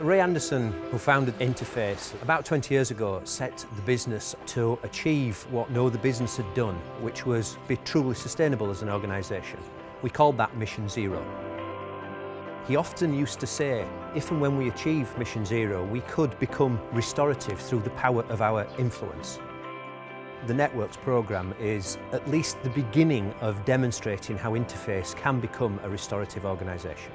Ray Anderson, who founded Interface about 20 years ago, set the business to achieve what no other business had done, which was be truly sustainable as an organisation. We called that Mission Zero. He often used to say, if and when we achieve Mission Zero, we could become restorative through the power of our influence. The Networks programme is at least the beginning of demonstrating how Interface can become a restorative organisation.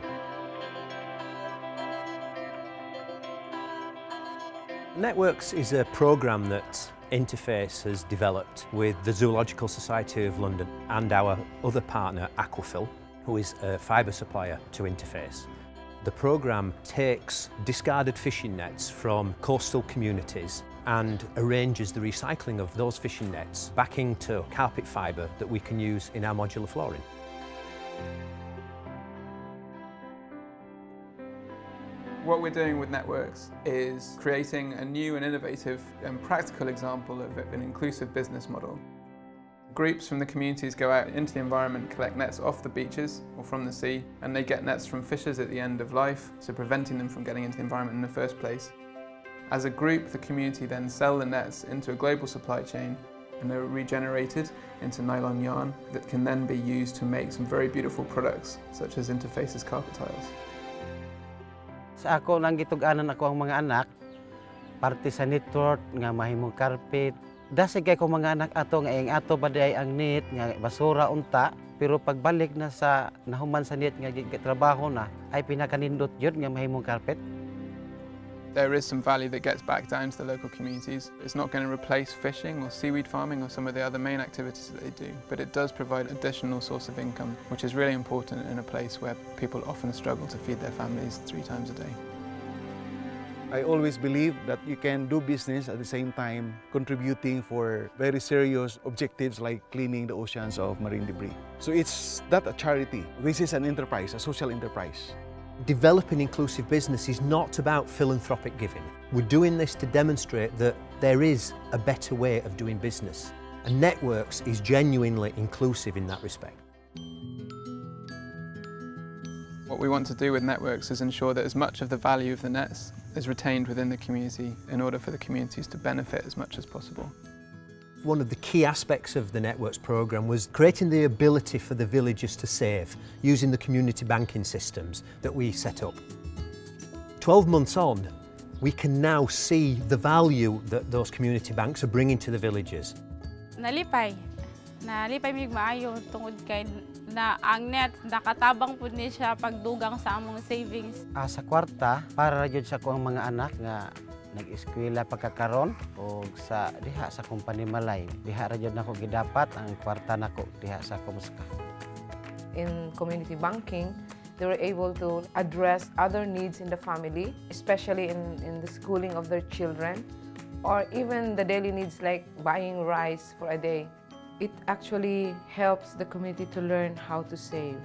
Networks is a programme that Interface has developed with the Zoological Society of London and our other partner, Aquafil, who is a fibre supplier to Interface. The programme takes discarded fishing nets from coastal communities and arranges the recycling of those fishing nets back into carpet fibre that we can use in our modular flooring. What we're doing with Networks is creating a new and innovative and practical example of an inclusive business model. Groups from the communities go out into the environment, collect nets off the beaches or from the sea, and they get nets from fishers at the end of life, so preventing them from getting into the environment in the first place. As a group, the community then sell the nets into a global supply chain, and they're regenerated into nylon yarn that can then be used to make some very beautiful products, such as Interface's carpet tiles. Sa ako nang gitug-anan ako ang mga anak, parte sa network nga mahimong carpet. Dasi kay ko mga anak ato nga ing ato baday ang net nga basura unta, pero pagbalik na sa nahuman sa net nga trabaho na ay pinakanindot yun nga mahimong carpet. There is some value that gets back down to the local communities. It's not going to replace fishing or seaweed farming or some of the other main activities that they do, but it does provide an additional source of income, which is really important in a place where people often struggle to feed their families 3 times a day. I always believe that you can do business at the same time contributing for very serious objectives like cleaning the oceans of marine debris. So it's not a charity. This is an enterprise, a social enterprise. Developing inclusive business is not about philanthropic giving. We're doing this to demonstrate that there is a better way of doing business, and Networks is genuinely inclusive in that respect. What we want to do with Networks is ensure that as much of the value of the nets is retained within the community in order for the communities to benefit as much as possible. One of the key aspects of the Networks programme was creating the ability for the villagers to save using the community banking systems that we set up. 12 months on, we can now see the value that those community banks are bringing to the villagers. Nalipay mig maayo tungod kay na ang net nakatabang pud ni siya pagdugang sa among savings. Sa kwarta para jud sa kuang mga anak nga nag-eskwela pagkakaron o sa diha sa company Malay. Diha ra jud nako gidapat ang kwarta nako diha sa Kumuska. In community banking, they were able to address other needs in the family, especially in the schooling of their children, or even the daily needs like buying rice for a day. It actually helps the community to learn how to save.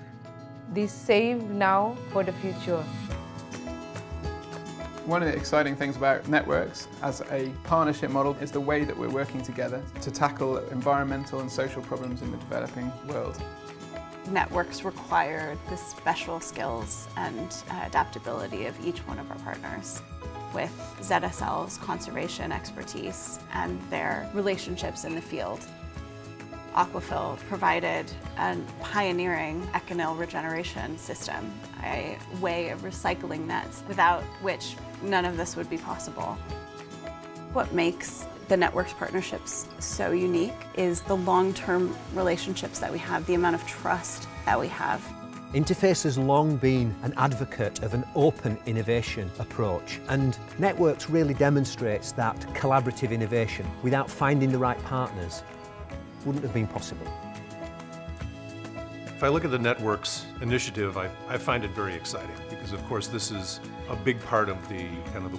They save now for the future. One of the exciting things about Networks as a partnership model is the way that we're working together to tackle environmental and social problems in the developing world. Networks require the special skills and adaptability of each one of our partners, with ZSL's conservation expertise and their relationships in the field. Aquafil provided a pioneering econyl regeneration system, a way of recycling nets without which none of this would be possible. What makes the Networks partnerships so unique is the long-term relationships that we have, the amount of trust that we have. Interface has long been an advocate of an open innovation approach, and Networks really demonstrates that collaborative innovation without finding the right partners wouldn't have been possible. If I look at the Networks initiative, I find it very exciting because, of course, this is a big part of the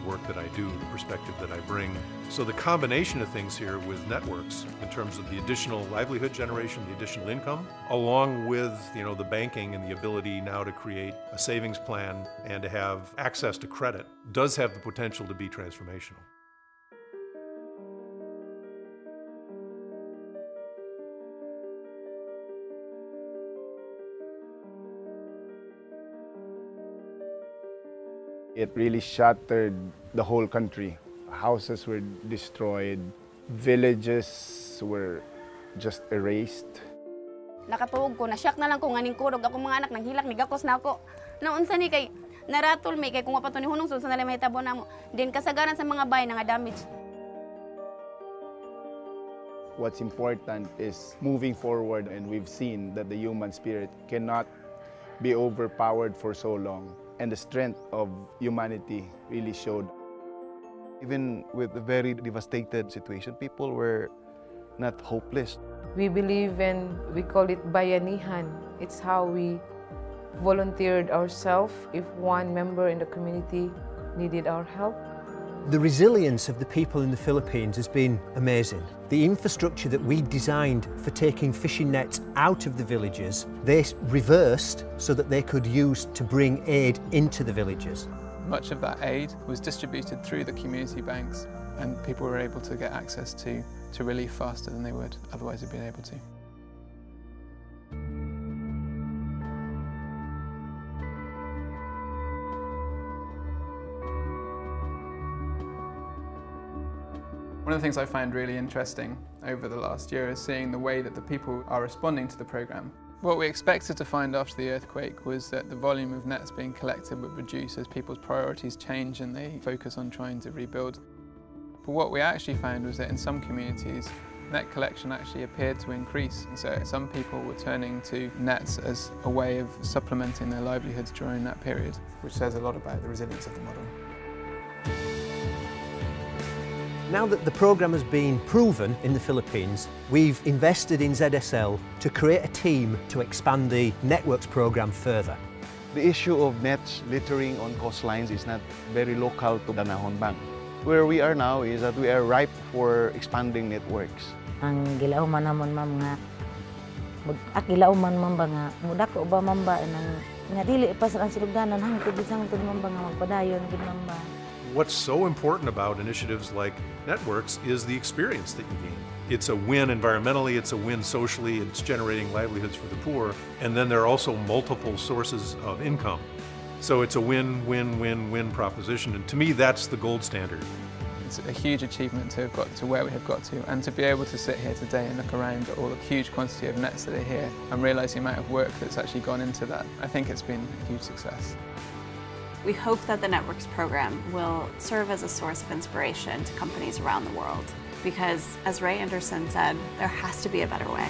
work that I do, the perspective that I bring. So the combination of things here with Networks, in terms of the additional livelihood generation, the additional income, along with the banking and the ability now to create a savings plan and to have access to credit, does have the potential to be transformational. It really shattered the whole country. Houses were destroyed, villages were just erased. Nakatuog ko, na-shock na lang ko, nganing kurog ako mga anak, nanghilak, nigakos na ako. Naunsa ni kay, naratol may kay kung apato ni hunong sunsa na lang mahitabo na mo. Din kasagaran sa mga bahay nga damage. What's important is moving forward, and we've seen that the human spirit cannot be overpowered for so long. And the strength of humanity really showed. Even with a very devastated situation, people were not hopeless. We believe in, we call it bayanihan. It's how we volunteered ourselves if one member in the community needed our help. The resilience of the people in the Philippines has been amazing. The infrastructure that we designed for taking fishing nets out of the villages, they reversed so that they could use to bring aid into the villages. Much of that aid was distributed through the community banks, and people were able to get access to relief faster than they would otherwise have been able to. One of the things I find really interesting over the last year is seeing the way that the people are responding to the programme. What we expected to find after the earthquake was that the volume of nets being collected would reduce as people's priorities change and they focus on trying to rebuild. But what we actually found was that in some communities, net collection actually appeared to increase. And so some people were turning to nets as a way of supplementing their livelihoods during that period. Which says a lot about the resilience of the model. Now that the programme has been proven in the Philippines, we've invested in ZSL to create a team to expand the networks programme further. The issue of nets littering on coastlines is not very local to Danahon Bank. Where we are now is that we are ripe for expanding networks. Ang gilauman namon ma'am nga gilauman man ba nga mudako ba man ba nga dili pa sa silugdanan hangtod bisangtod man ba nga magpadayon gid man ba. What's so important about initiatives like networks is the experience that you gain. It's a win environmentally, it's a win socially, it's generating livelihoods for the poor, and then there are also multiple sources of income. So it's a win-win-win-win proposition, and to me that's the gold standard. It's a huge achievement to have got to where we have got to, and to be able to sit here today and look around at all the huge quantity of nets that are here and realise the amount of work that's actually gone into that. I think it's been a huge success. We hope that the Networks program will serve as a source of inspiration to companies around the world because, as Ray Anderson said, there has to be a better way.